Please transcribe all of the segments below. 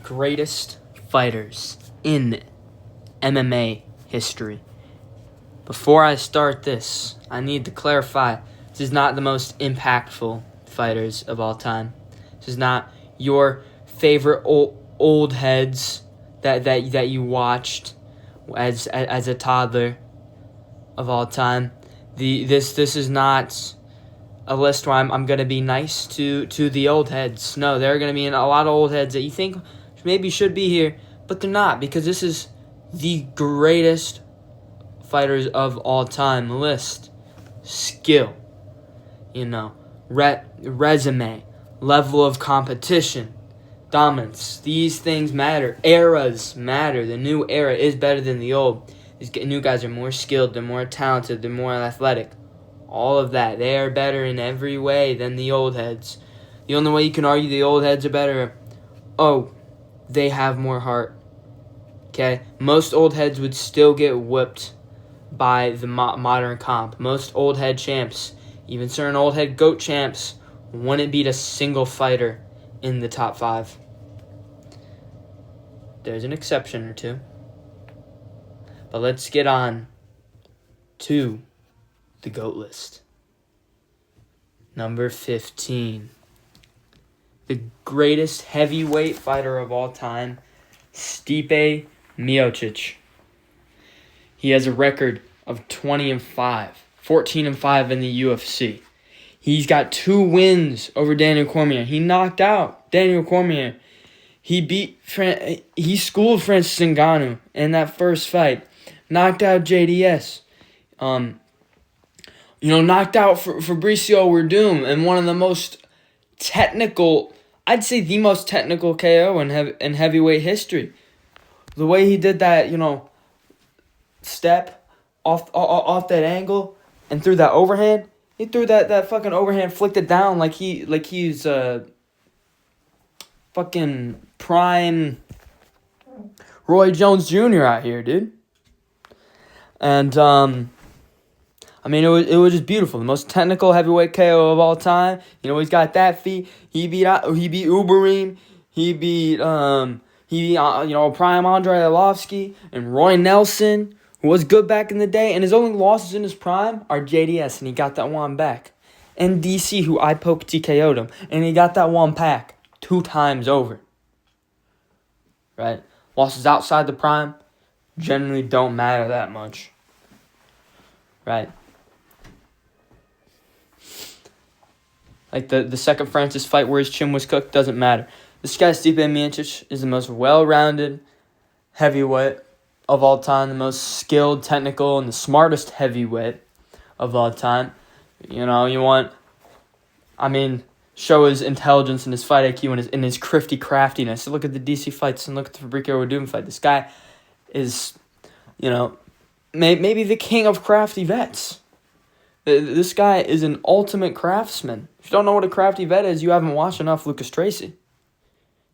greatest fighters in MMA history. Before I start this, I need to clarify, this is not the most impactful fighters of all time. This is not your favorite old heads that you watched as a toddler of all time. This is not a list where I'm going to be nice to the old heads. No, there are going to be a lot of old heads that you think maybe should be here, but they're not, because this is the greatest fighters of all time list. Skill, resume, level of competition, dominance. These things matter. Eras matter. The new era is better than the old. These new guys are more skilled, they're more talented, they're more athletic. All of that. They are better in every way than the old heads. The only way you can argue the old heads are better, they have more heart. Okay? Most old heads would still get whipped by the modern comp. Most old head champs, even certain old head GOAT champs, wouldn't beat a single fighter in the top 5. There's an exception or two. But let's get on to the GOAT list. Number 15. The greatest heavyweight fighter of all time, Stipe Miocic. He has a record of 20-5, 14-5 in the UFC. He's got 2 wins over Daniel Cormier. He knocked out Daniel Cormier. He schooled Francis Ngannou in that first fight. Knocked out JDS. Knocked out Fabricio Werdum in one of the most technical, I'd say the most technical KO in heavyweight history. The way he did that, step off that angle and threw that overhand. He threw that fucking overhand, flicked it down like he's fucking prime Roy Jones Jr. out here, dude. And it was just beautiful. The most technical heavyweight KO of all time. He's got that feat. He beat Uberim. He beat prime Andre Arlovsky and Roy Nelson, who was good back in the day, and his only losses in his prime are JDS, and he got that one back. And DC, who I poked TKO'd him, and he got that one back 2 times over. Right? Losses outside the prime generally don't matter that much. Right? Like the second Francis fight where his chin was cooked doesn't matter. This guy, Stipe Miocic, is the most well-rounded heavyweight of all time, the most skilled, technical, and the smartest heavyweight of all time. Show his intelligence and his fight IQ and his craftiness. Look at the DC fights and look at the Fabricio Werdum fight. This guy is, maybe the king of crafty vets. This guy is an ultimate craftsman. If you don't know what a crafty vet is, you haven't watched enough Lucas Tracy.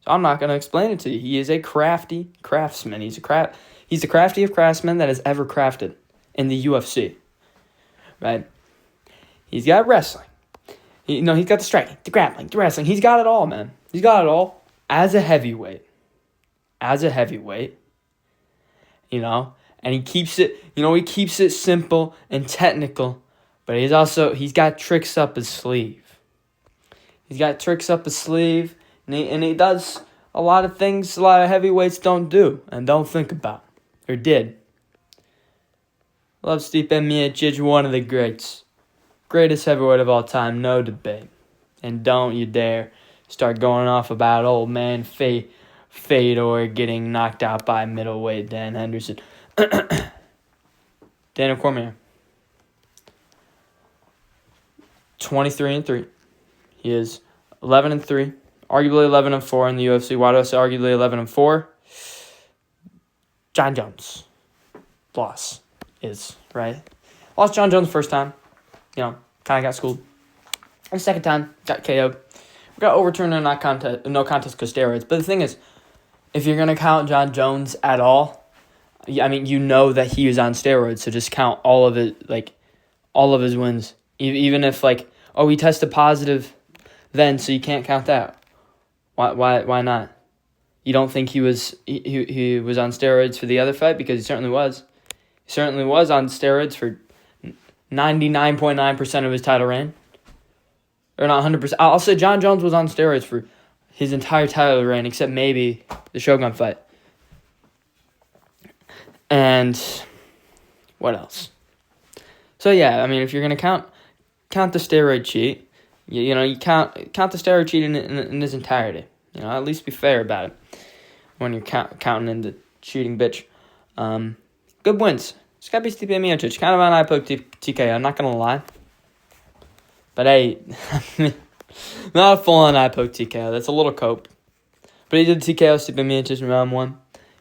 So I'm not going to explain it to you. He is a crafty craftsman. He's the craftiest craftsman that has ever crafted in the UFC. Right? He's got wrestling. He's got the striking, the grappling, the wrestling. He's got it all, man. He's got it all as a heavyweight. And he keeps it simple and technical, but he's got tricks up his sleeve. And he does a lot of things a lot of heavyweights don't do and don't think about, or did. Love Stipe Miocic, one of the greats. Greatest heavyweight of all time, no debate. And don't you dare start going off about old man Fedor getting knocked out by middleweight Dan Henderson. Daniel Cormier. 23-3. He is 11-3. Arguably 11-4 in the UFC. Why do I say arguably 11-4? John Jones. Loss is, right? Lost John Jones first time. Kind of got schooled. And second time, got KO'd. We got overturned in no contest because steroids. But the thing is, if you're going to count John Jones at all, that he was on steroids, so just count all of his wins. Even if, he tested positive then, so you can't count that. Why not? you don't think he was on steroids for the other fight, because he certainly was. He certainly was on steroids for 99.9% of his title reign. Or not 100%. I'll say John Jones was on steroids for his entire title reign, except maybe the Shogun fight. And what else? So yeah, I mean, if you're gonna count the steroid cheat, you count the steroid cheat in his entirety. At least be fair about it when you're counting in the cheating bitch. Good wins. It's gotta be Stipe Miocic. Kind of an eye poke TKO. I'm not gonna lie, but hey, not a full on eye poke TKO. That's a little cope. But he did TKO Stipe Miocic in round 1.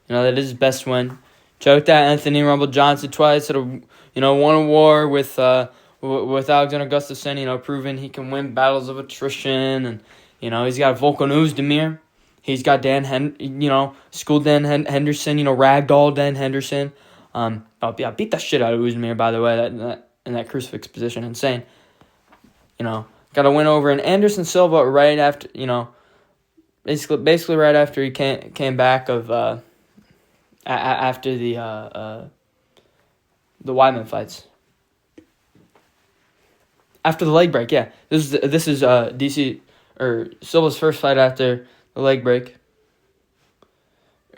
That is his best win. Choked out Anthony Rumble Johnson twice. Won a war with Alexander Gustafsson. Proving he can win battles of attrition, and he's got Volkan Oezdemir. He's got school Dan Henderson. Ragdoll Dan Henderson. Beat the shit out of Oezdemir, by the way. In that crucifix position, insane. Got a win over an Anderson Silva right after. Basically right after he came back of. After the Weidman fights. After the leg break, yeah. This is DC or Silva's first fight after the leg break.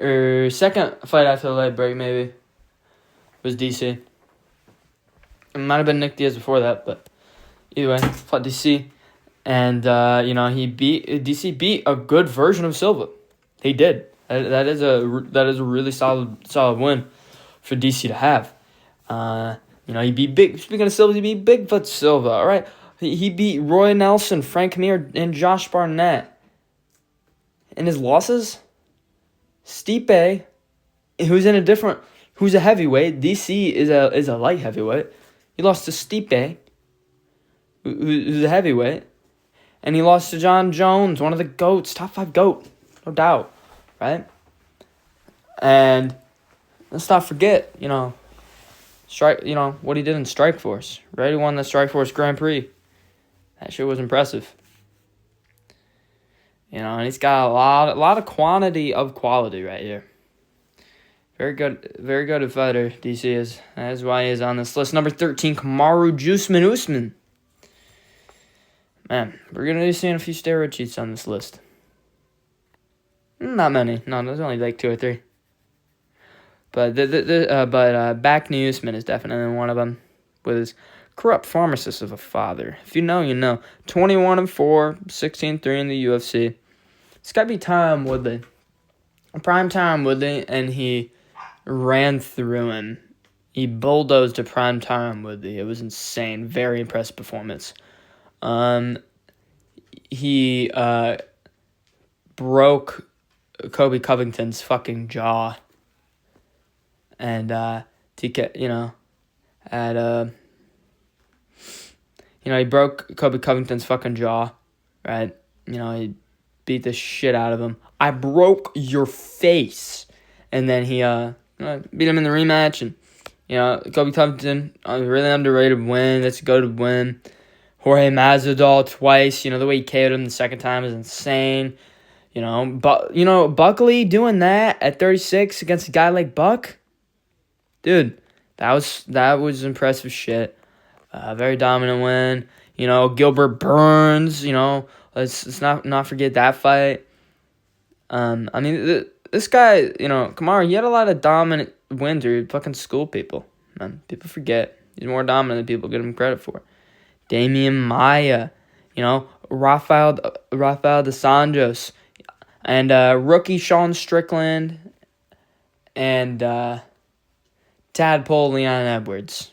Or second fight after the leg break, maybe. Was DC. It might have been Nick Diaz before that, but either way, fought DC. And DC beat a good version of Silva. He did. That is a really solid win for DC to have. He beat big. Speaking of Silva, he beat Bigfoot Silva. All right, he beat Roy Nelson, Frank Mir, and Josh Barnett. And his losses, Stipe, who's a heavyweight. DC is a light heavyweight. He lost to Stipe, who's a heavyweight, and he lost to John Jones, one of the GOATs, top 5 GOAT, no doubt. Right? And let's not forget, what he did in Strikeforce. Right? He won the Strikeforce Grand Prix. That shit was impressive. And he's got a lot of quantity of quality right here. Very good fighter, DC is. That is why he is on this list. Number 13, Kamaru Usman. Man, we're going to be seeing a few steroid cheats on this list. Not many. No, there's only like 2 or 3. But back to Usman is definitely one of them, with his corrupt pharmacist of a father. If you know, you know. 21-4, 16-3 in the UFC. It's got to be Tyron Woodley. Prime Tyron Woodley, and he ran through him. He bulldozed a prime Tyron Woodley. It was insane. Very impressive performance. He broke Kobe Covington's fucking jaw. And TK, he broke Kobe Covington's fucking jaw, right? He beat the shit out of him. I broke your face. And then he beat him in the rematch, and Kobe Covington, a really underrated win. That's a good win. Jorge Masvidal twice. The way he KO'd him the second time is insane. But Buckley doing that at 36 against a guy like Buck, dude, that was impressive shit. Very dominant win. Gilbert Burns. Let's not forget that fight. This guy, Kamaru, he had a lot of dominant wins where he'd fucking school people. Man, people forget he's more dominant than people give him credit for. Damian Maia, Rafael dos Anjos, and rookie Sean Strickland, and Tadpole Leon Edwards.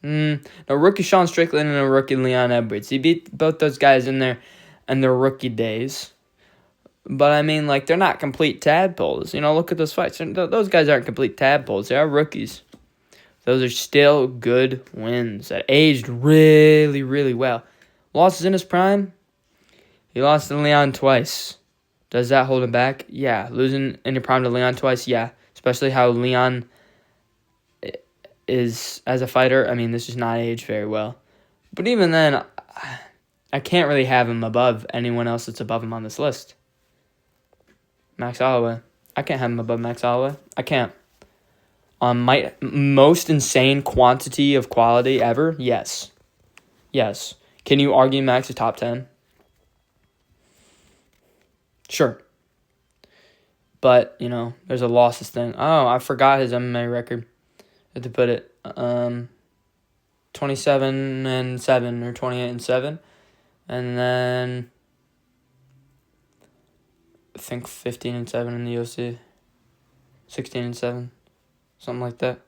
Rookie Sean Strickland and a rookie Leon Edwards. He beat both those guys in their rookie days. But they're not complete tadpoles. Look at those fights. Those guys aren't complete tadpoles. They are rookies. Those are still good wins that aged really, really well. Losses in his prime? He lost to Leon twice. Does that hold him back? Yeah. Losing in your prime to Leon twice? Yeah. Especially how Leon is as a fighter. This does not age very well. But even then, I can't really have him above anyone else that's above him on this list. Max Holloway. I can't have him above Max Holloway. I can't. On my most insane quantity of quality ever, yes. Yes. Can you argue Max is top 10? Sure. But, there's a losses thing. Oh, I forgot his MMA record. I had to put it 27-7 or 28-7. And then I think 15-7 in the UFC. 16-7. Something like that.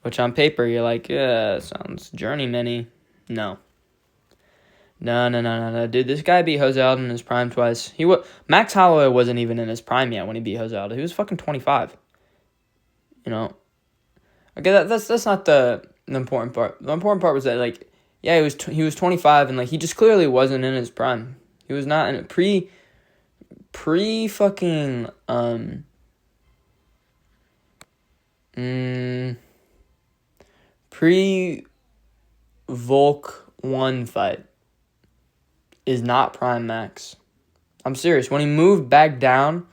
Which on paper you're like, yeah, sounds journeyman-y. No. No. Dude, this guy beat Jose Aldo in his prime twice. Max Holloway wasn't even in his prime yet when he beat Jose Aldo. He was fucking 25. Okay, that's not the important part. The important part was that, like, yeah, he was 25 and, like, he just clearly wasn't in his prime. He was not in pre-fucking pre-Volk 1 fight is not prime Max. I'm serious. When he moved back down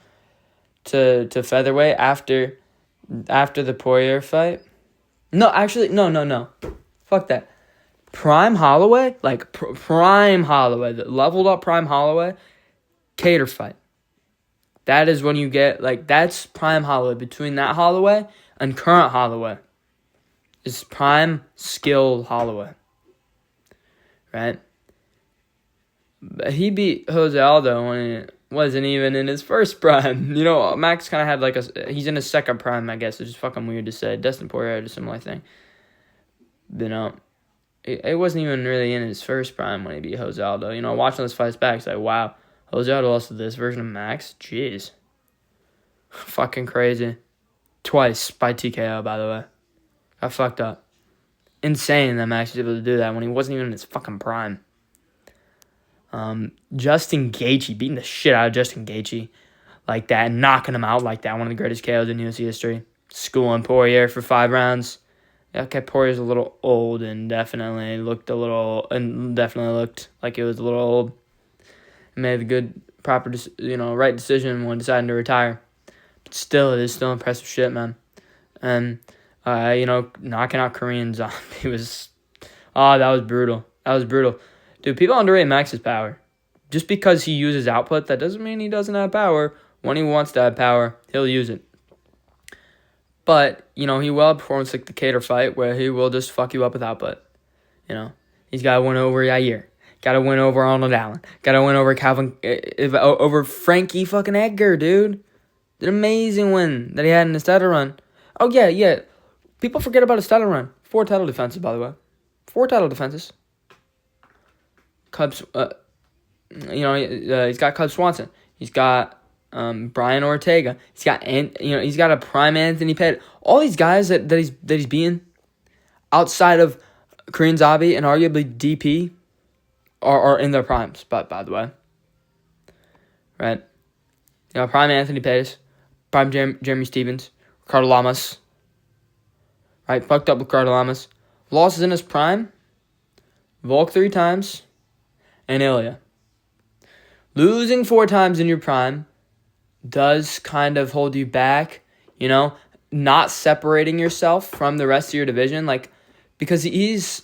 to featherweight after the Poirier fight. No, actually, no. Fuck that. Prime Holloway, like prime Holloway, the leveled up prime Holloway, Cater fight. That is when you get, like, that's prime Holloway. Between that Holloway and current Holloway is prime skilled Holloway. Right? But he beat Jose Aldo when he wasn't even in his first prime. Max kind of had he's in his second prime, I guess, which is fucking weird to say. Dustin Poirier had a similar thing. It wasn't even really in his first prime when he beat Jose Aldo. Watching those fights back, it's like, wow, Jose Aldo lost to this version of Max? Jeez. Fucking crazy. Twice by TKO, by the way. Got fucked up. Insane that Max was able to do that when he wasn't even in his fucking prime. Justin Gaethje, beating the shit out of Justin Gaethje like that, and knocking him out like that, one of the greatest KOs in UFC history. Schooling Poirier for 5 rounds. Okay, Poirier's a little old and definitely looked like it was a little old. He made a good, proper, right decision when deciding to retire. But still, it is still impressive shit, man. And, knocking out Korean Zombie was, that was brutal. Dude, people underrate Max's power. Just because he uses output, that doesn't mean he doesn't have power. When he wants to have power, he'll use it. But, he will perform like the Cater fight where he will just fuck you up with output. He's got to win over Yair. Got to win over Arnold Allen. Got to win over over Frankie fucking Edgar, dude. An amazing win that he had in his title run. Oh, yeah. People forget about his title run. 4 title defenses, by the way. 4 title defenses. Cubs, he's got Cub Swanson. He's got Brian Ortega. He's got a prime Anthony Pettis. All these guys that he's beaten outside of Korean Zombie and arguably DP are in their primes. But by the way, right? Prime Anthony Pettis, prime Jeremy Stevens, Ricardo Lamas. Right, fucked up with Ricardo Lamas. Losses in his prime. Volk 3 times. And Ilya. Losing 4 times in your prime does kind of hold you back, not separating yourself from the rest of your division, because he's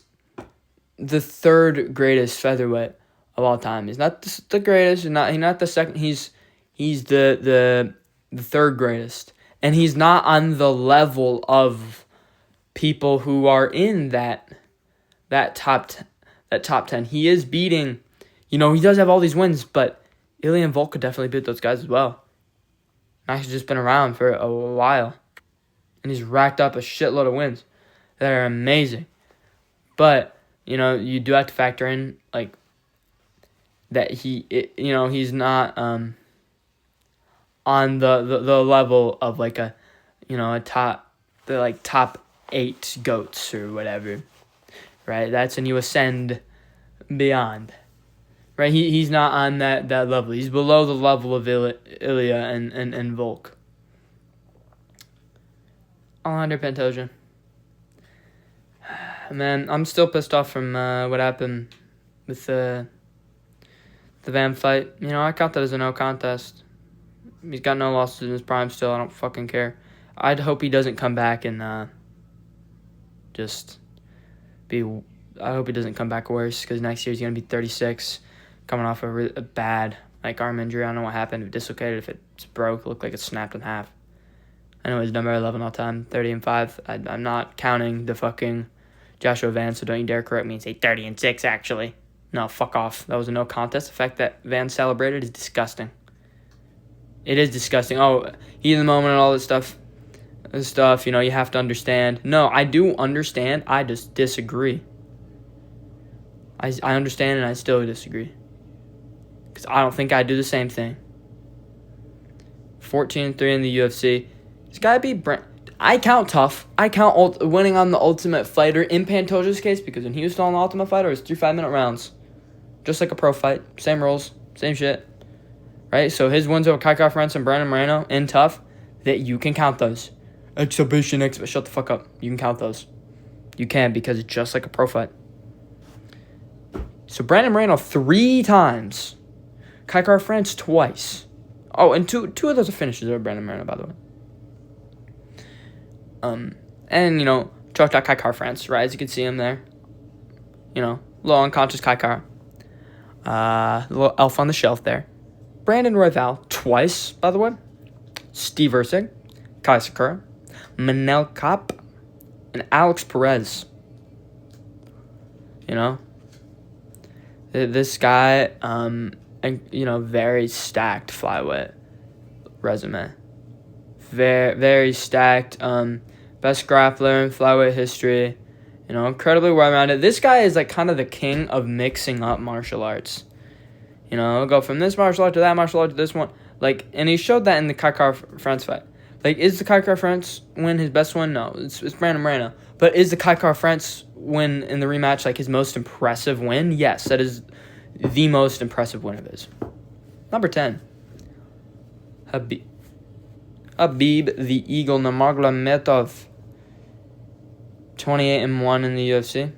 the 3rd greatest featherweight of all time. He's not the greatest, he's not the second, he's the 3rd greatest. And he's not on the level of people who are in that top 10. He is beating, he does have all these wins, but Ilya and Volk could definitely beat those guys as well. Max has just been around for a while, and he's racked up a shitload of wins that are amazing. But, you do have to factor in, that he's not on the level of, a top 8 GOATs or whatever, right? That's when you ascend beyond. Right, he's not on that level. He's below the level of Ilya and Volk. Alejandro Pantoja. Man, I'm still pissed off from what happened with The Van fight, I count that as a no contest. He's got no losses in his prime still. I don't fucking care. I'd hope he doesn't come back and just be. I hope he doesn't come back worse, because next year he's gonna be 36, coming off a bad arm injury. I don't know what happened. If it dislocated, if it's broke, looked like it snapped in half. I know he's number 11 all time, 30-5. I'm not counting the fucking Joshua Van, so don't you dare correct me and say 30-6. Actually, no, fuck off. That was a no contest. The fact that Van celebrated is disgusting. It is disgusting. Oh, heat of the moment and all this stuff. You have to understand. No, I do understand. I just disagree. I understand and I still disagree. Because I don't think I'd do the same thing. 14-3 in the UFC. It's got to be I count tough. I count winning on the Ultimate Fighter in Pantoja's case, because when he was still on the Ultimate Fighter, it was 3 5-minute rounds. Just like a pro fight. Same rules. Same shit. Right? So his wins over Kai Kara-France and Brandon Moreno in tough, that you can count those. Exhibition. Shut the fuck up. You can count those. You can, because it's just like a pro fight. So Brandon Moreno 3 times. Kai Kara-France twice. Oh, and two of those are finishes over Brandon Moreno, by the way. And, choked out Kai Kara-France, right? As you can see him there. Little unconscious Kai Kara. Little elf on the shelf there. Brandon Royval, twice, by the way. Steve Erceg, Kai Sakura, Manel Kape, and Alex Perez. This guy, very stacked flyweight resume. Very, very stacked. Best grappler in flyweight history. Incredibly well-rounded. This guy is kind of the king of mixing up martial arts. Go from this martial art to that martial art to this one. And he showed that in the Kai Kara-France fight. Is the Kai Kara-France win his best win? No, it's Brandon Moreno. But is the Kai Kara-France win in the rematch his most impressive win? Yes, that is the most impressive win of his. Number 10. Habib the Eagle Nurmagomedov. 28-1 in the UFC.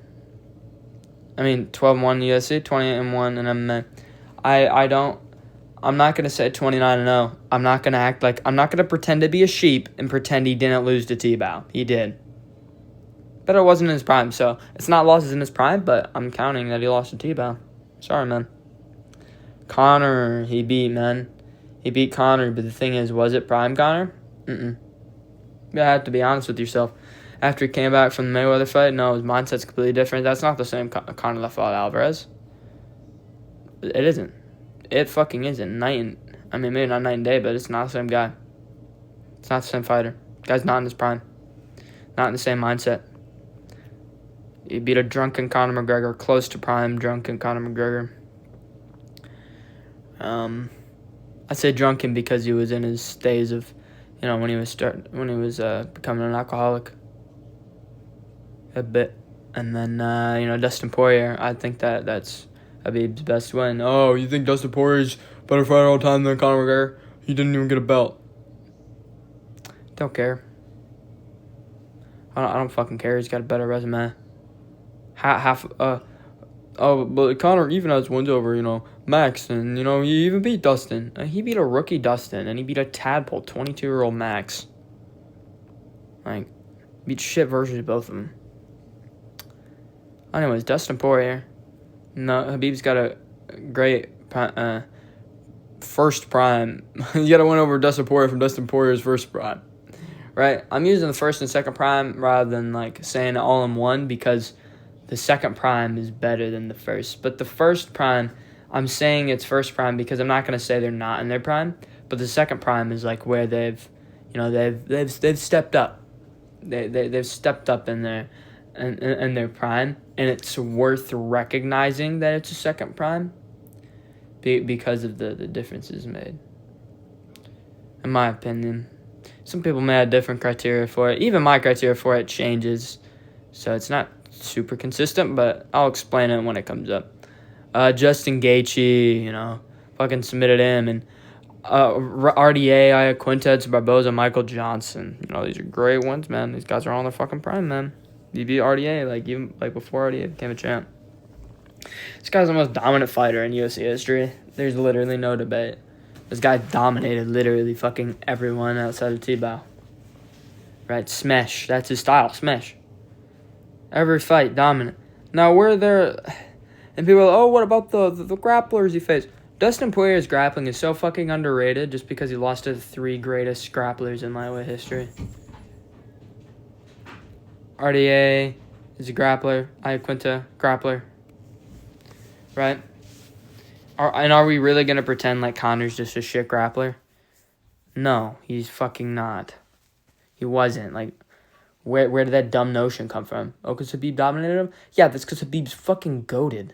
12-1 in the UFC, 28-1 in MMA. I'm not going to say 29-0. I'm not going to pretend to be a sheep and pretend he didn't lose to T-Bow. He did. But it wasn't in his prime, so it's not losses in his prime, but I'm counting that he lost to T-Bow. Sorry, man. Conor, he beat, man. He beat Conor, but the thing is, was it prime Conor? You have to be honest with yourself. After he came back from the Mayweather fight, no, his mindset's completely different. That's not the same Conor that fought Alvarez. It isn't. It fucking isn't. Maybe not night and day, but it's not the same guy. It's not the same fighter. Guy's not in his prime. Not in the same mindset. He beat a drunken Conor McGregor, close to prime drunken Conor McGregor. I say drunken because he was in his days of, when he was becoming an alcoholic. A bit. And then, Dustin Poirier, I think that's Habib's best win. Oh, you think Dustin Poirier's better fighter all time than Conor McGregor? He didn't even get a belt. Don't care. I don't fucking care. He's got a better resume. But Conor even has wins over, Max, and, he even beat Dustin. He beat a rookie Dustin, and he beat a tadpole 22-year-old Max. Beat shit versions of both of them. Anyways, Dustin Poirier. No, Habib's got a great first prime. You got to win over Dustin Poirier from Dustin Poirier's first prime. Right? I'm using the first and second prime rather than, saying it all in one, because the second prime is better than the first. But the first prime, I'm saying it's first prime because I'm not going to say they're not in their prime. But the second prime is, where they've stepped up. They've stepped up in their prime, and it's worth recognizing that it's a second prime because of the differences made. In my opinion, some people may have different criteria for it. Even my criteria for it changes, so it's not super consistent, but I'll explain it when it comes up. Justin Gaethje, fucking submitted him, and RDA, Quintet, Barboza, Michael Johnson. These are great ones, man. These guys are all in their fucking prime, man. He beat RDA, even before RDA became a champ. This guy's the most dominant fighter in UFC history. There's literally no debate. This guy dominated literally fucking everyone outside of T-Bow. Right? Smash. That's his style. Smash. Every fight, dominant. Now, where there... And people are like, oh, what about the grapplers he faced? Dustin Poirier's grappling is so fucking underrated just because he lost to the 3 greatest grapplers in lightweight history. RDA is a grappler. Iaquinta, grappler. Right? Are we really going to pretend like Connor's just a shit grappler? No, he's fucking not. He wasn't. Like, where did that dumb notion come from? Oh, because Khabib dominated him? Yeah, that's because Khabib's fucking goated.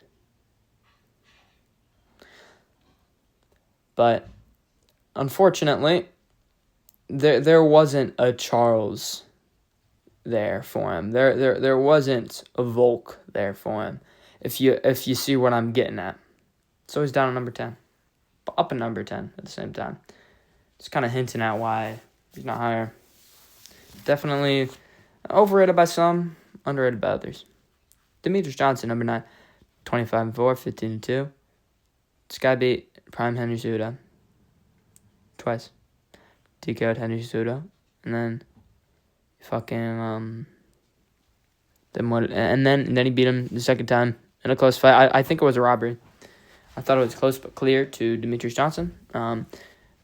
But, unfortunately, there wasn't a Charles there for him. There wasn't a Volk there for him. If you see what I'm getting at. So he's down at number 10. But up at number 10 at the same time. Just kind of hinting at why he's not higher. Definitely overrated by some, underrated by others. Demetrius Johnson, number 9. 25-4, 15-2. This guy beat Prime Henry Cejudo twice. TKO'd Henry Cejudo. And then fucking then he beat him the second time in a close fight. I think it was a robbery. I thought it was close but clear to Demetrius Johnson.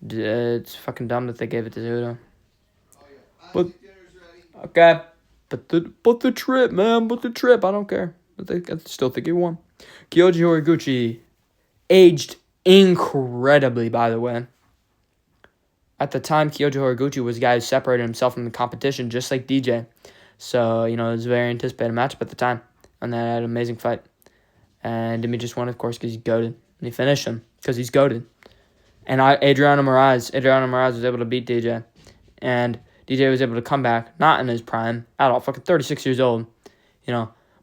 It's fucking dumb that they gave it to Cejudo. But okay, but the trip, man, but the trip. I don't care. But I still think he won. Kyoji Horiguchi, aged incredibly, by the way. At the time, Kyoji Horiguchi was a guy who separated himself from the competition, just like DJ. So, it was a very anticipated matchup at the time. And they had an amazing fight. And Demetrius won, of course, because he's goated. And he finished him because he's goated. And Adriano Moraes was able to beat DJ. And DJ was able to come back, not in his prime at all, fucking 36 years old.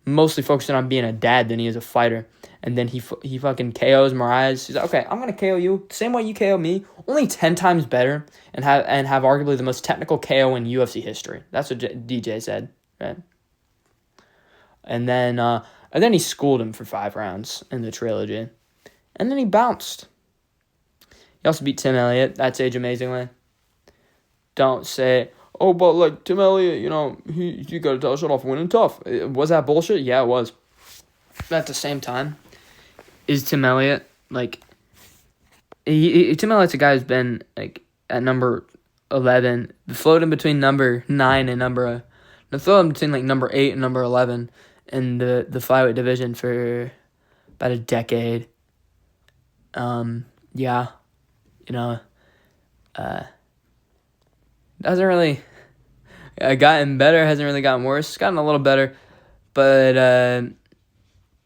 Mostly focusing on being a dad than he is a fighter. And then he fucking KOs Moraes. He's like, okay, I'm going to KO you the same way you KO me, only 10 times better, and have arguably the most technical KO in UFC history. That's what DJ said, right? And then he schooled him for 5 rounds in the trilogy. And then he bounced. He also beat Tim Elliott. That's age amazingly. Don't say, oh, but like Tim Elliott, he got a title shot off winning tough. Was that bullshit? Yeah, it was. But at the same time, is Tim Elliott like? Tim Elliott's a guy who's been like at number 11, floating between number 9 and number 8 and number 11 in the flyweight division for about a decade. Hasn't really gotten better. Hasn't really gotten worse. It's gotten a little better, but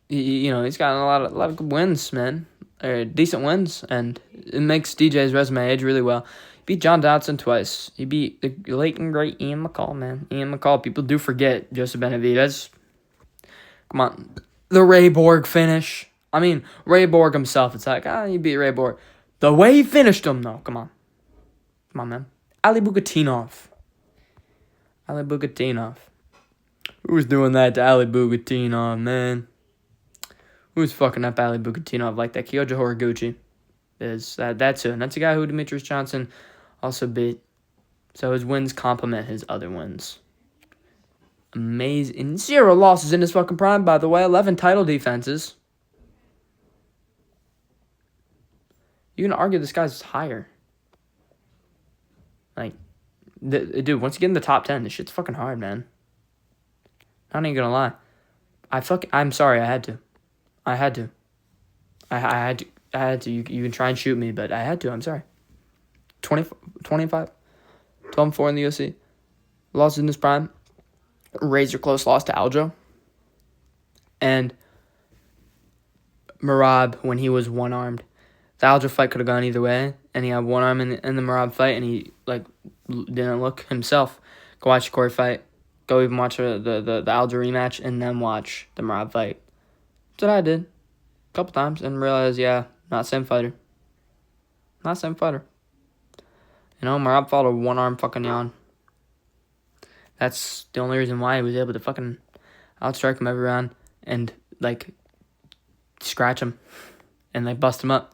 he's gotten a lot of good wins, man, or decent wins, and it makes DJ's resume age really well. He beat John Dodson twice. He beat the late and great Ian McCall, man. Ian McCall. People do forget Joseph Benavidez. Come on, the Ray Borg finish. I mean, Ray Borg himself. It's like, you beat Ray Borg. The way he finished him, though. Come on, man. Ali Bugatinov. Who was doing that to Ali Bugatinov, man? Who's fucking up Ali Bugatinov like that? Kyoji Horiguchi is that's who. And that's a guy who Demetrius Johnson also beat. So his wins complement his other wins. Amazing. And 0 losses in his fucking prime, by the way. 11 title defenses. You can argue this guy's higher. Like, dude, once you get in the top 10, this shit's fucking hard, man. Not even gonna lie. I'm sorry, I had to. I had to. You can try and shoot me, but I had to. I'm sorry. 25, 12-4 in the UFC. Lost in his prime. Razor close loss to Aljo. And Merab when he was one-armed. The Aljo fight could have gone either way, and he had one arm in the Merab fight, and he didn't look himself. Go watch the Corey fight. Go even watch the Aljo rematch, and then watch the Merab fight. That's what I did a couple times, and realized, not same fighter. Merab fought a one-arm fucking yawn. That's the only reason why he was able to fucking outstrike him every round and, scratch him and, bust him up.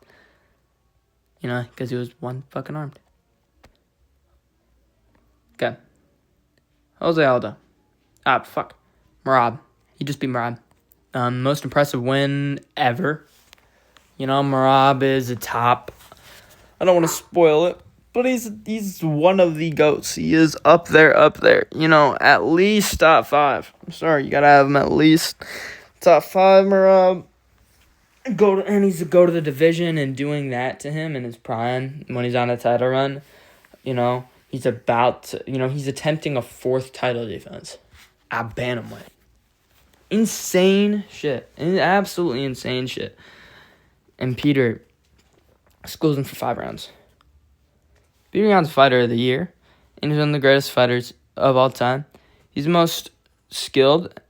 because he was one fucking armed. Okay. Jose Aldo. Merab. He just beat Merab. Most impressive win ever. Merab is a top. I don't want to spoil it, but he's one of the GOATs. He is up there. At least top 5. I'm sorry, you gotta have him at least top 5, Merab. He's to go to the division, and doing that to him in his prime when he's on a title run, he's about to, he's attempting a 4th title defense at bantamweight. Insane shit. Absolutely insane shit. And Peter schools him for 5 rounds. Peter Yan's fighter of the year, and he's one of the greatest fighters of all time. He's the most skilled,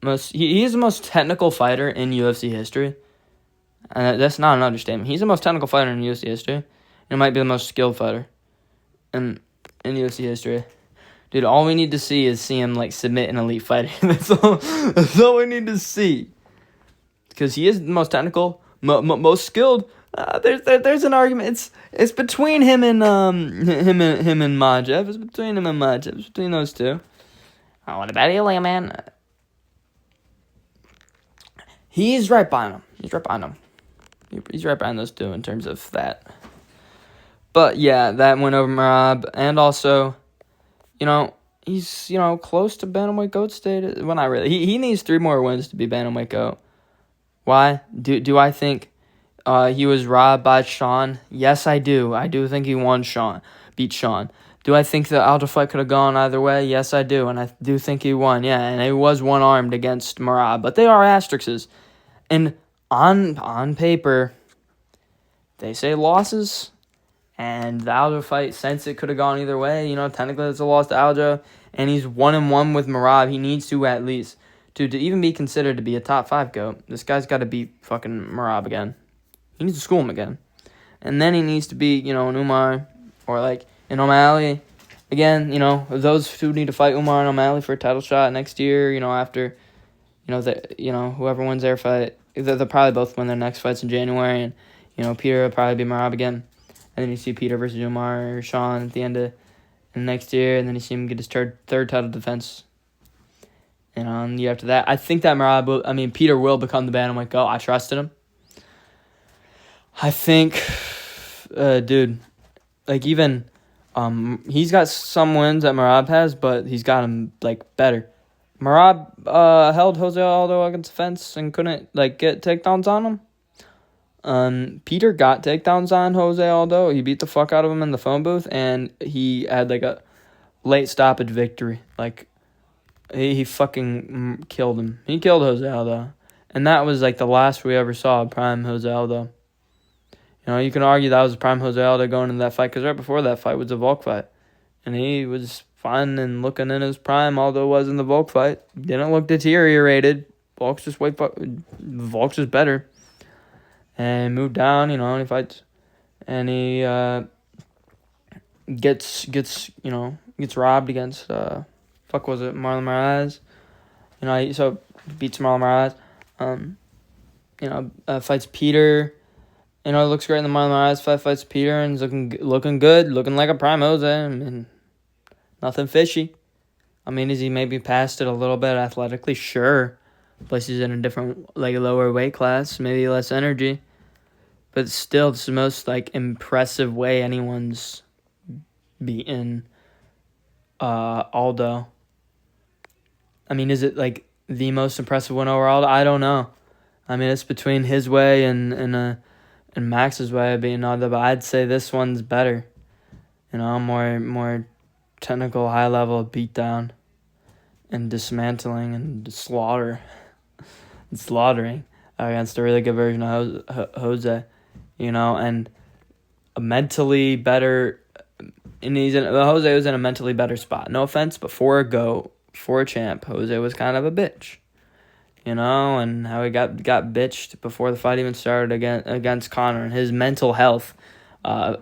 he is the most technical fighter in UFC history. And that's not an understatement. He's the most technical fighter in UFC history. And he might be the most skilled fighter in UFC history. Dude, all we need to see is him submit an elite fighter. That's all we need to see. Because he is the most technical, most skilled. There's an argument. It's between him and Majev. It's between him and Majev. It's between those two. What about you, man? He's right behind him. He's right behind those two in terms of that. But yeah, that went over Merab, and also, he's close to bantamweight GOAT status. Well, not really. He needs 3 more wins to be bantamweight GOAT. Why? Do I think he was robbed by Sean? Yes, I do. I do think he beat Sean. Do I think the Aldo fight could have gone either way? Yes, I do, and I do think he won. Yeah, and he was one-armed against Merab, but they are asterisks, and on paper, they say losses. And the Aldo fight, since it could have gone either way, technically it's a loss to Aldo, and he's 1-1 with Merab. He needs to at least to even be considered to be a top 5 GOAT. This guy's got to beat fucking Merab again. He needs to school him again, and then he needs to beat an Umar or an O'Malley again. Those two need to fight Umar and O'Malley for a title shot next year. After whoever wins their fight, they'll probably both win their next fights in January, and Peter will probably be Merab again. And then you see Peter versus Umar or Sean at the end of next year, and then you see him get his third title defense. And the year after that, I think that Peter will become the bantamweight GOAT. I trusted him. I think, he's got some wins that Merab has, but he's got him better. Merab held Jose Aldo against the fence and couldn't get takedowns on him. Peter got takedowns on Jose Aldo. He beat the fuck out of him in the phone booth, and he had a late stoppage victory. He fucking killed him. He killed Jose Aldo, and that was the last we ever saw of prime Jose Aldo. You can argue that was prime Jose Aldo going into that fight, because right before that fight was a Volk fight, and he was fine and looking in his prime. Aldo was in the Volk fight. Didn't look deteriorated. Volk's just better. And moved down, and he fights, and he gets robbed against Marlon Moraes. So beats Marlon Moraes. Fights Peter. Looks great in the Marlon Moraes fight. Fights Peter and is looking good, looking like a prime Jose. Nothing fishy. Is he maybe past it a little bit athletically? Sure. Plus he's in a different, lower weight class, maybe less energy. But still, it's the most, impressive way anyone's beaten Aldo. Is it, the most impressive win over Aldo? I don't know. It's between his way and Max's way of beating Aldo, but I'd say this one's better. More technical, high-level beatdown and dismantling and slaughtering against a really good version of Jose. And a mentally better, and Jose was in a mentally better spot. No offense, but for a champ, Jose was kind of a bitch, and how he got bitched before the fight even started against Conor, and his mental health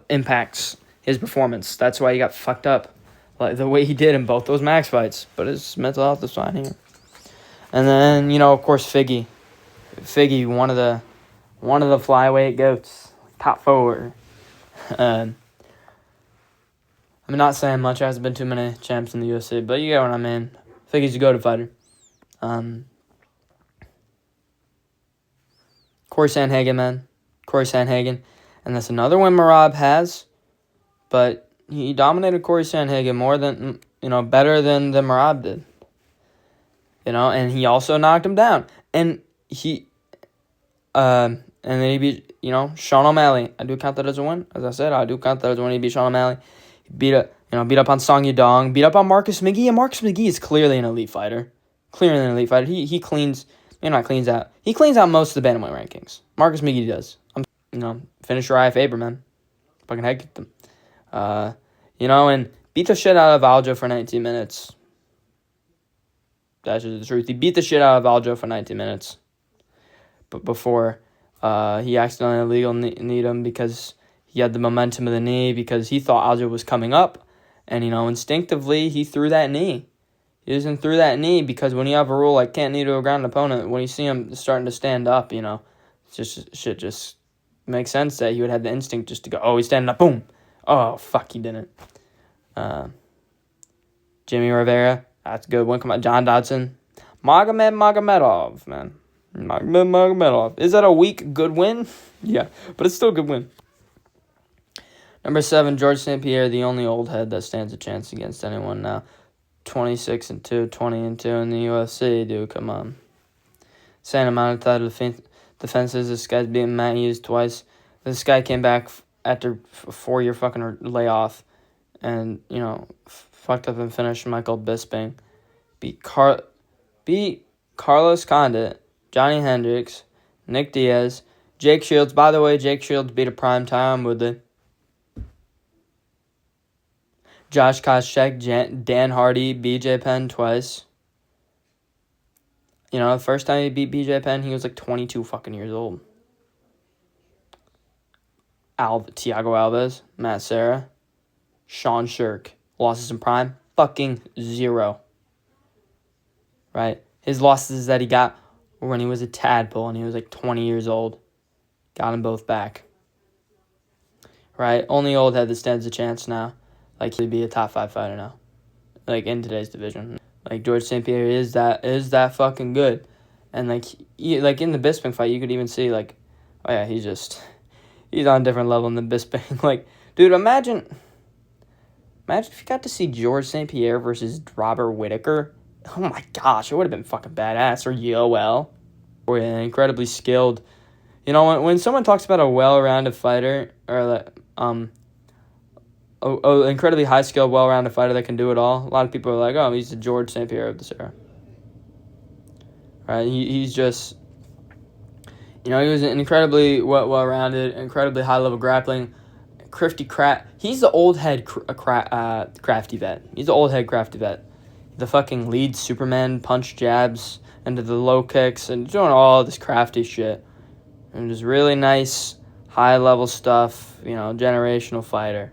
impacts his performance. That's why he got fucked up, the way he did in both those Max fights. But his mental health is fine here. And then of course Figgy, one of the flyweight GOATs. Top 4. I'm not saying much. There hasn't been too many champs in the UFC, but you get what I mean. I think he's a go-to fighter. Corey Sandhagen, man. Corey Sandhagen. And that's another win Merab has, but he dominated Corey Sandhagen more than, better than Merab did. And he also knocked him down. And and then he beat, Sean O'Malley. I do count that as a win. As I said, I do count that as a win. He beat Sean O'Malley. He beat up on Song Yadong. Beat up on Marcus McGee. And Marcus McGee is clearly an elite fighter. He cleans out. He cleans out most of the bantamweight rankings. Marcus McGee does. Finish Uriah Faber, man. Fucking head kicked him. And beat the shit out of Aljo for 19 minutes. That's just the truth. He beat the shit out of Aljo for 19 minutes. But before he accidentally illegal kneed him because he had the momentum of the knee, because he thought Aljo was coming up. And, instinctively, he threw that knee. He doesn't threw that knee because when you have a rule like can't knee to a ground opponent, when you see him starting to stand up, shit just makes sense that he would have the instinct just to go, oh, he's standing up, boom. Oh, fuck, he didn't. Jimmy Rivera, that's a good one. Come on, John Dodson. Magomedov, man. Magomedov. Is that a weak good win? Yeah, but it's still a good win. Number 7, George St. Pierre, the only old head that stands a chance against anyone now. 26-2, 20-2 in the UFC, dude. Come on. Same amount of title defenses. This guy's beaten Matt Hughes twice. This guy came back after a 4-year fucking layoff, and fucked up and finished Michael Bisping. Beat Carlos Condit, Johnny Hendricks, Nick Diaz, Jake Shields. By the way, Jake Shields beat a prime Tyron Woodley. Josh Koscheck, Dan Hardy, BJ Penn twice. The first time he beat BJ Penn, he was like 22 fucking years old. Thiago Alves, Matt Serra, Sean Shirk. Losses in prime, fucking 0. Right? His losses that he got were when he was a tadpole and he was like 20 years old. Got them both back. Right? Only old head that stands a chance now. Like, he'd be a top 5 fighter now. Like, in today's division. Like, George St. Pierre is that fucking good. And, like in the Bisping fight, you could even see, like, oh, yeah, he's on a different level than Bisping. Like, dude, imagine if you got to see George St. Pierre versus Robert Whittaker. Oh, my gosh, it would have been fucking badass. Or Yoel. Or an incredibly skilled. When someone talks about a well-rounded fighter, or incredibly high-skilled, well-rounded fighter that can do it all, a lot of people are like, oh, he's the George St. Pierre of this era. Right? He's just, he was an incredibly well-rounded, incredibly high-level grappling, he's the old head crafty vet. He's the old head crafty vet. The fucking lead Superman punch jabs into the low kicks and doing all this crafty shit. And just really nice, high-level stuff, generational fighter.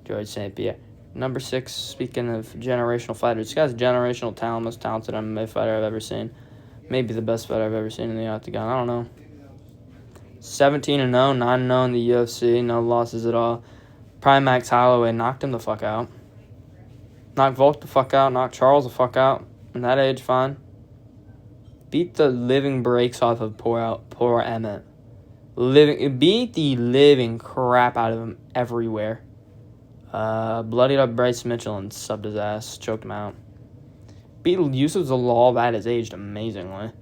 George St. Pierre. Number 6, speaking of generational fighters, this guy's a generational talent, most talented MMA fighter I've ever seen. Maybe the best fighter I've ever seen in the octagon. I don't know. 17-0, 9-0 in the UFC, no losses at all. Prime Max Holloway knocked him the fuck out. Knocked Volk the fuck out, knocked Charles the fuck out. In that age, fine. Beat the living breaks off of poor Emmett. Beat the living crap out of him everywhere. Bloodied up Bryce Mitchell and subbed his ass, choked him out. Beat Yusuf Zalal at his aged amazingly.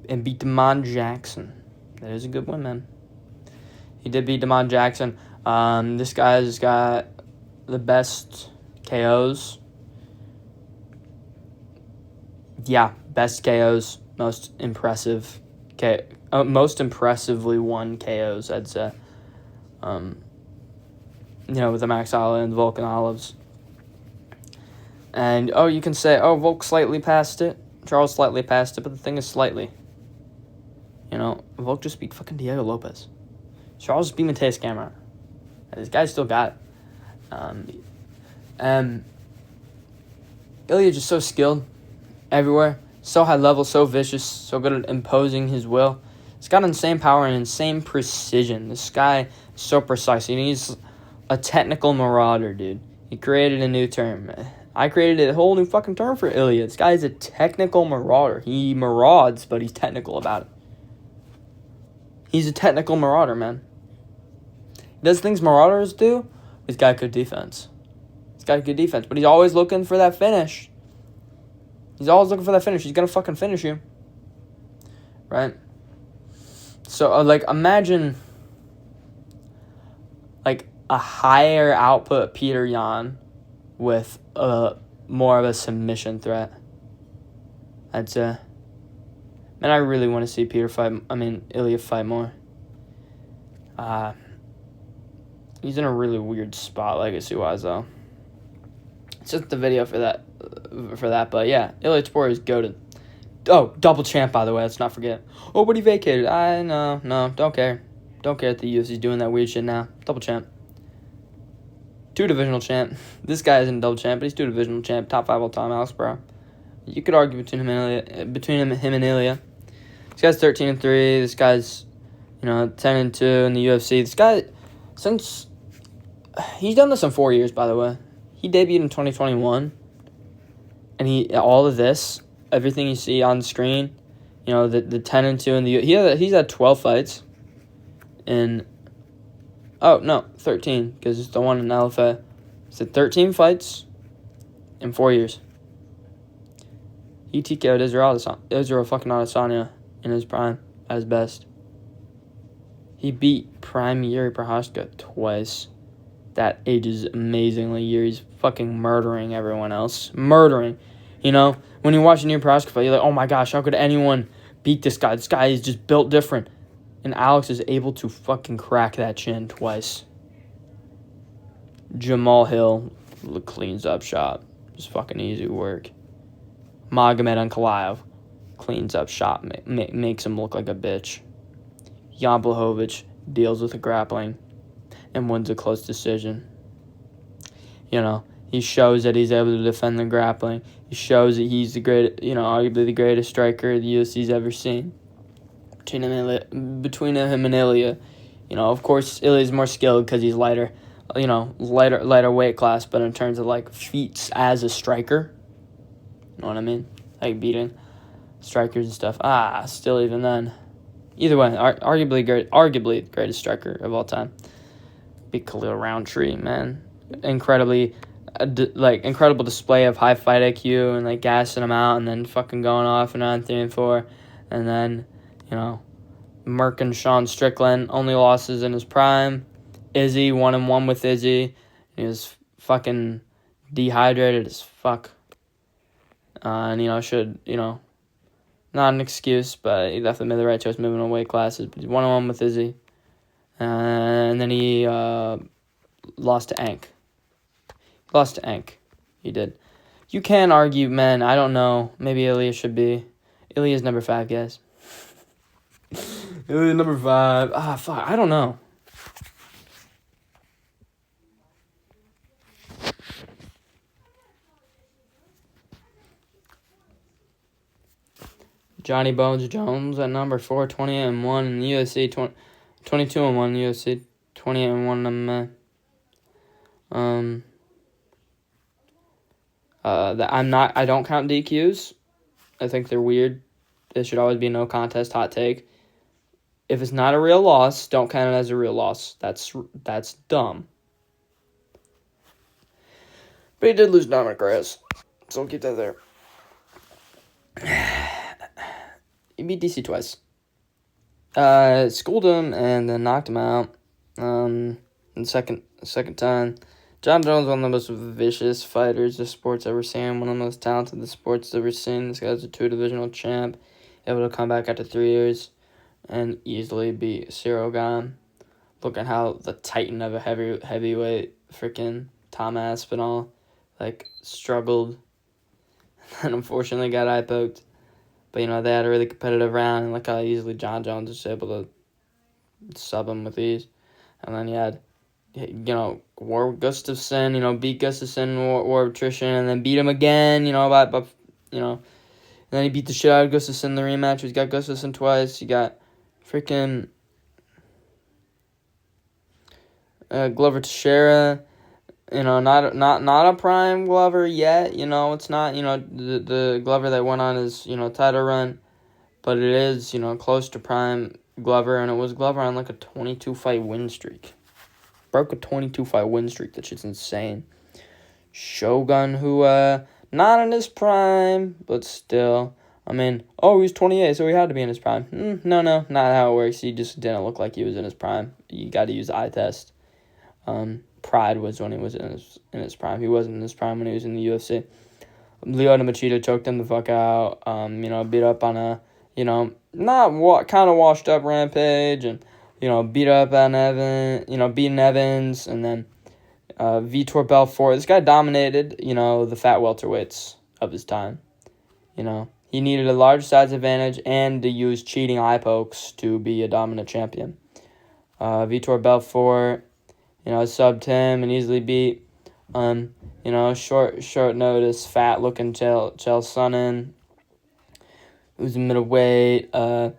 And beat Damon Jackson. That is a good win, man. He did beat Damon Jackson. This guy's got the best KOs. Yeah, best KOs, most impressively won KOs, I'd say. With the Max Holloway and the Volk and Olives. And, you can say, Volk slightly passed it. Charles slightly passed it, but the thing is slightly. Volk just beat fucking Diego Lopez. Charles just beat Mateus Cameron. And this guy still got it. Ilya just so skilled everywhere. So high level, so vicious, so good at imposing his will. This He's got insane power and insane precision. This guy is so precise. He's a technical marauder, dude. He created a new term. I created a whole new fucking term for Ilya. This guy is a technical marauder. He marauds, but he's technical about it. He's a technical marauder, man. He does things marauders do. He's got good defense. He's got good defense, but he's always looking for that finish. He's always looking for that finish. He's gonna fucking finish you. Right? So, imagine, a higher output Peter Yan with more of a submission threat. I'd say. Man, I really want to see Ilya fight more. He's in a really weird spot legacy-wise, though. It's just the video for that. But yeah, Ilya Topuria is goated. Oh, double champ, by the way. Let's not forget. Oh, but he vacated. No, don't care. Don't care that the UFC's doing that weird shit now. Double champ. 2 divisional champ. This guy isn't double champ, but he's 2 divisional champ. Top 5 all time, Alex Bro. You could argue between him and Ilya. This guy's 13-3. This guy's, 10-2 in the UFC. This guy, he's done this in 4 years, by the way. He debuted in 2021, and all of this, everything you see on screen, the 10-2 in the he's had 12 fights, in 13, because it's the one in LFA. It's 13 fights in 4 years. He TKO'd Israel fucking Adesanya in his prime, at his best. He beat prime Yuri Prochazka twice. That ages amazingly. Yuri's fucking murdering everyone else. Murdering. When you watch a Yuri Prochazka fight, you're like, oh my gosh, how could anyone beat this guy? This guy is just built different. And Alex is able to fucking crack that chin twice. Jamal Hill cleans up shop. Just fucking easy work. Magomed Ankalaev cleans up shop. Makes him look like a bitch. Jan Blachowicz deals with the grappling and wins a close decision. He shows that he's able to defend the grappling. He shows that he's arguably the greatest striker the UFC's ever seen. Between him and Ilya, of course Ilya's more skilled because he's lighter weight class. But in terms of feats as a striker, you know what I mean, beating strikers and stuff. Still even then. Either way, arguably the greatest striker of all time. Beat Khalil Roundtree, man. Incredible display of high fight IQ and gassing him out and then fucking going off and on 3-4, and then Merck and Sean Strickland, only losses in his prime. Izzy 1-1 with Izzy. He was fucking dehydrated as fuck. And should not an excuse, but he definitely made the right choice moving on weight classes. But he's 1-1 with Izzy. And then he lost to Ank. He did. You can argue, man, I don't know. Maybe Ilya should be. Ilya's number 5, guys. Ilya number 5. Fuck. I don't know. Johnny Bones Jones at number 4, 20-1 in the UFC, 22-1 in the UFC, 28-1 in MMA. I don't count DQs. I think they're weird. There should always be no contest, hot take. If it's not a real loss, don't count it as a real loss. That's dumb. But he did lose Dominic Reyes, so we'll keep that there. He beat DC twice. Schooled him and then knocked him out. The second time. John Jones, one of the most vicious fighters the sport's ever seen. One of the most talented the sport's ever seen. This guy's a 2-divisional champ. Able to come back after 3 years and easily beat Cyril Gane. Look at how the titan of a heavyweight freaking Tom Aspinall struggled and unfortunately got eye poked. But they had a really competitive round, and look how easily John Jones was able to sub him with ease. And then you had War Gustafsson, beat Gustafsson, War of Attrition, and then beat him again, and then he beat the shit out of Gustafsson in the rematch. He's got Gustafsson twice. You got freaking Glover Teixeira. Not a prime Glover yet. It's not the Glover that went on his title run, but it is close to prime Glover, and it was Glover on like a 22 fight win streak. Broke a 22 fight win streak. That shit's insane. Shogun, who not in his prime, but still. I mean, he was 28, so he had to be in his prime. No, not how it works. He just didn't look like he was in his prime. You got to use the eye test. Pride was when he was in his prime. He wasn't in his prime when he was in the UFC. Lyoto Machida choked him the fuck out. Beat up on a kind of washed up Rampage, and beat up on beating Evans, and then Vitor Belfort. This guy dominated the fat welterweights of his time. He needed a large size advantage and to use cheating eye pokes to be a dominant champion. Vitor Belfort, subbed him and easily beat. Short notice, fat looking Chael Sonnen, who's a middleweight. Went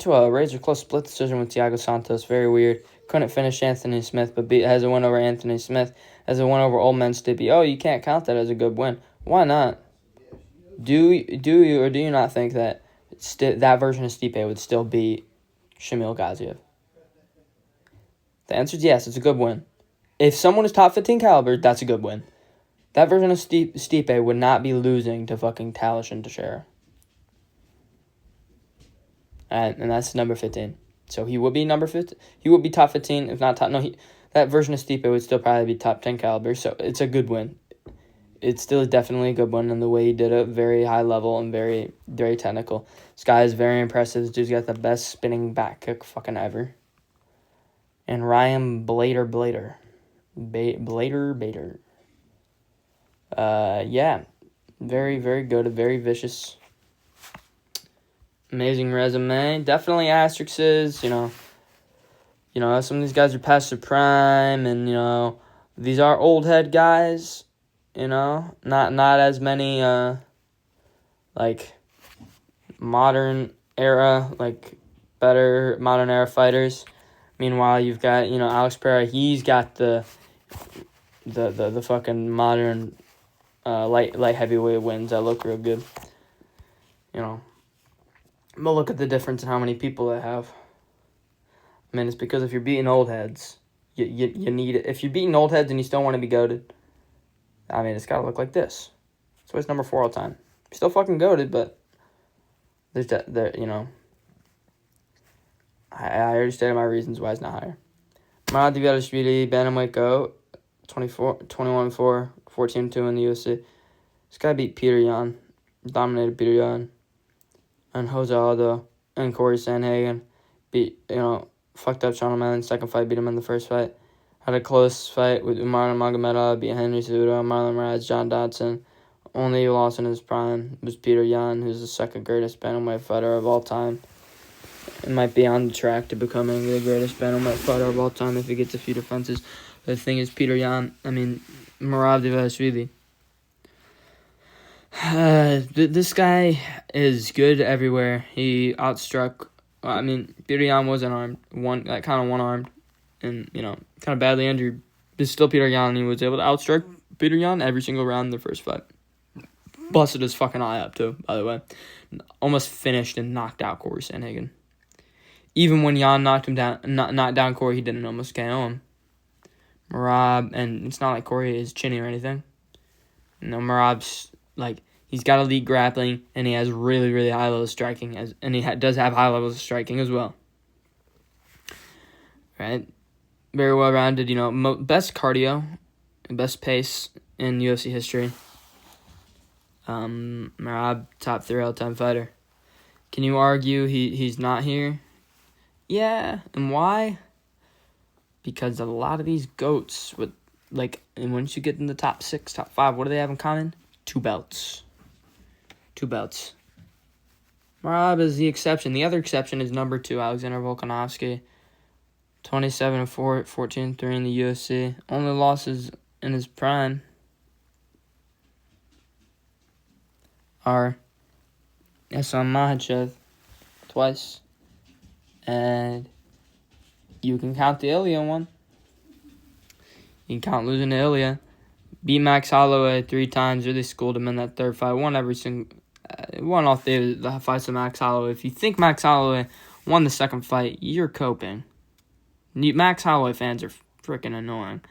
to a razor close split decision with Thiago Santos. Very weird. Couldn't finish Anthony Smith, but has a win over Anthony Smith. Has a win over Old Man Stipe. Oh, you can't count that as a good win. Why not? Do you or do you not think that that version of Stipe would still beat Shamil Gaziev? The answer is yes. It's a good win. If someone is top 15 caliber, that's a good win. That version of Stipe would not be losing to fucking Talish and Teixeira. And that's number 15. So he would be number 15. He would be top 15, if not top. No, that version of Stipe would still probably be top 10 caliber. So it's a good win. It still is definitely a good one, and the way he did it, very high level and very, very technical. This guy is very impressive. This dude's got the best spinning back kick fucking ever. And Ryan Blader. Yeah. Very, very good. Very vicious. Amazing resume. Definitely asterisks, some of these guys are past their prime, and, these are old head guys, not as many, modern era, better modern era fighters. Meanwhile, you've got, Alex Pereira. He's got the fucking modern light heavyweight wins that look real good. But look at the difference in how many people they have. It's because if you're beating old heads, you need it. If you're beating old heads and you still want to be goated, it's got to look like this. That's why it's number 4 all time. Still fucking goated, but I already stated my reasons why it's not higher. Marad Dvalishvili, bantamweight GOAT, 21-4, 14-2 in the UFC. This guy beat Peter Yan, dominated Peter Yan, and Jose Aldo, and Corey Sandhagen. Beat, fucked up Sean O'Malley in the second fight, beat him in the first fight. Had a close fight with Umar Nurmagomedov, beat Henry Cejudo, Marlon Moraes, John Dodson. Only loss in his prime was Peter Yan, who's the second greatest bantamweight fighter of all time. It might be on the track to becoming the greatest bantamweight fighter of all time if he gets a few defenses. The thing is, Marad Dvalishvili. This guy is good everywhere. He outstruck. Peter Yan was unarmed, kind of one-armed, and kind of badly injured. But still, Peter Yan, he was able to outstrike Peter Yan every single round in the first fight. Busted his fucking eye up too, by the way. Almost finished and knocked out Corey Sandhagen. Even when Yan knocked down Corey, he didn't almost KO him. Marab, and it's not like Corey is chinny or anything. Marab's he's got elite grappling, and he has really, really high levels of striking, and he does have high levels of striking as well. Right? Very well rounded. Best cardio, and best pace in UFC history. Marab, top 3 all-time fighter. Can you argue he's not here? Yeah, and why? Because a lot of these GOATs and once you get in the top 6, top 5, what do they have in common? 2 belts. 2 belts. Marab is the exception. The other exception is number 2, Alexander Volkanovski. 27-4, 14-3 in the UFC. Only losses in his prime are Hassan Makhachev twice. And you can count the Ilya one. You can count losing to Ilya. Beat Max Holloway 3 times. Really schooled him in that third fight. Won all 3 of the fights of Max Holloway. If you think Max Holloway won the second fight, you're coping. Max Holloway fans are freaking annoying. I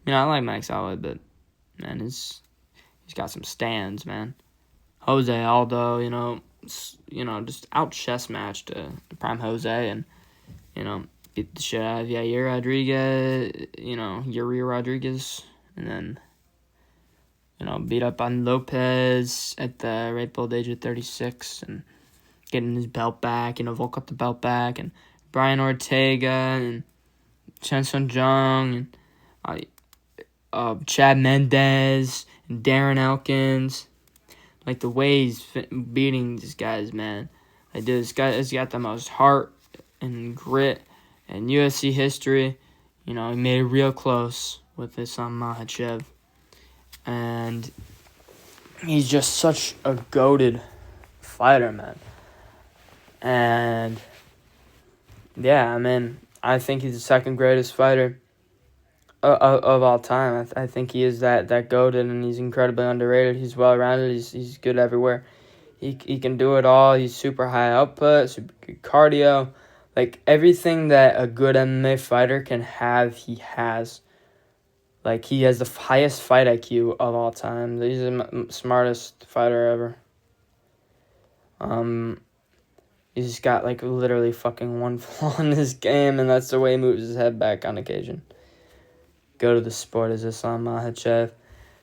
mean, I like Max Holloway, but man, he's got some stands, man. Jose Aldo, just out chess matched prime Jose, and beat the shit out of Yair Rodriguez, and then beat up on Lopez at the ripe old age of 36, and getting his belt back. Volk got the belt back, and Brian Ortega and Chen Sun Jung and Chad Mendez and Darren Elkins. Like, the way he's beating these guys, man. Like, dude, this guy has got the most heart and grit in UFC history. He made it real close with his son Makhachev. And he's just such a goated fighter, man. And, yeah, I think he's the second greatest fighter of all time. I think he is that goated, and he's incredibly underrated. He's well-rounded. He's good everywhere. He can do it all. He's super high output, super good cardio. Like, everything that a good MMA fighter can have, he has. Like, he has the highest fight IQ of all time. He's the smartest fighter ever. He's got, like, literally fucking one flaw in his game, and that's the way he moves his head back on occasion. Go to the sport is Islam Makhachev,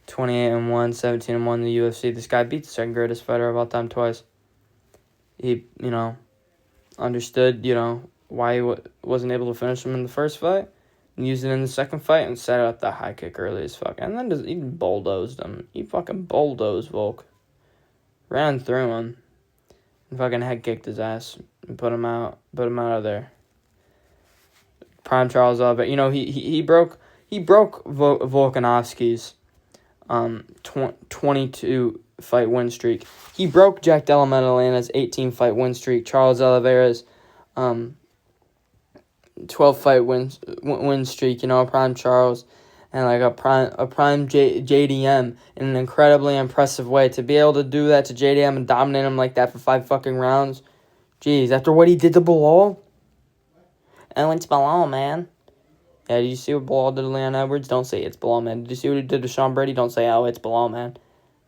28-1, 17-1 in the UFC. This guy beat the second greatest fighter of all time twice. He, understood, why he wasn't able to finish him in the first fight, and used it in the second fight, and set out the high kick early as fuck. And then he bulldozed him. He fucking bulldozed Volk. Ran through him. And fucking head kicked his ass. And put him out of there. Prime Charles Oliveira. He broke Volkanovski's 22 fight win streak. He broke Jack Della Madalena's 18 fight win streak. Charles Oliveira's 12 fight win streak. Prime Charles, and like a prime JDM in an incredibly impressive way. To be able to do that to JDM and dominate him like that for 5 fucking rounds. Jeez, after what he did to Bilal. Oh, it's Bilal, man. Yeah, did you see what Bilal did to Leon Edwards? Don't say it's Bilal, man. Did you see what he did to Sean Brady? Don't say, oh, it's Bilal, man.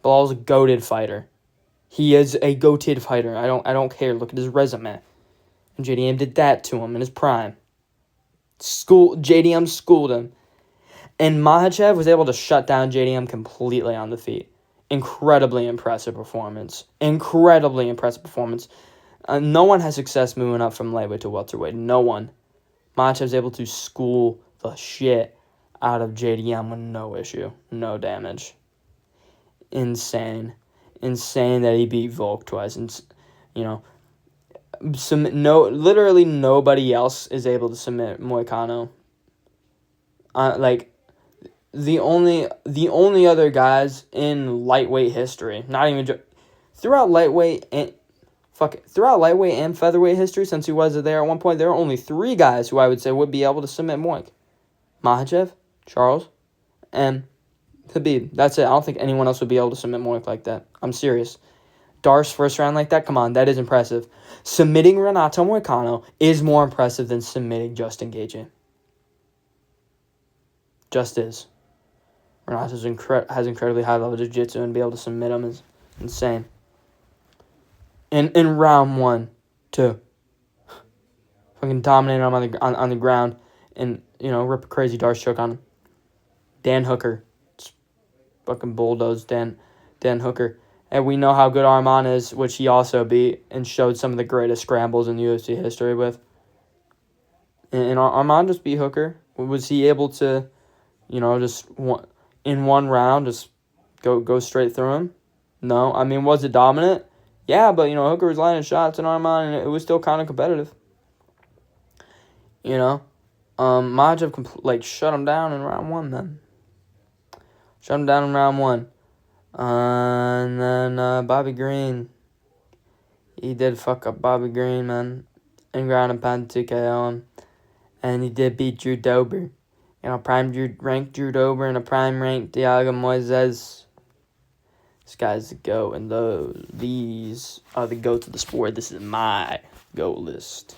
Bilal's a goated fighter. He is a goated fighter. I don't care. Look at his resume. And JDM did that to him in his prime. JDM schooled him. And Makhachev was able to shut down JDM completely on the feet. Incredibly impressive performance. No one has success moving up from lightweight to welterweight. No one. Makhachev's able to school the shit out of JDM with no issue. No damage. Insane that he beat Volk twice. And, literally nobody else is able to submit Moicano. The only other guys in lightweight history, not even throughout lightweight and featherweight history, since he was there at one point, there are only 3 guys who I would say would be able to submit Moik. Makhachev, Charles, and Khabib. That's it. I don't think anyone else would be able to submit Moik like that. I'm serious. Darce first round like that, come on, that is impressive. Submitting Renato Moicano is more impressive than submitting Justin Gaethje. Just is. Renato has incredibly high level jiu-jitsu, and be able to submit him is insane. In round 1, 2, fucking dominate him on the ground, and rip a crazy Darce choke on him. Dan Hooker, just fucking bulldozed Dan Hooker. And we know how good Arman is, which he also beat and showed some of the greatest scrambles in UFC history with. And Arman just beat Hooker. Was he able to, in one round, just go straight through him? No. I mean, was it dominant? Yeah, but, Hooker was landing shots in Arman, and it was still kind of competitive. Makhachev, shut him down in round 1, then. Shut him down in round 1. And then Bobby Green. He did fuck up Bobby Green, man, and ground and pound to KO him. And he did beat Drew Dober. Ranked Drew Dober and a prime ranked Thiago Moises. This guy's the GOAT, and these are the GOATs of the sport. This is my GOAT list.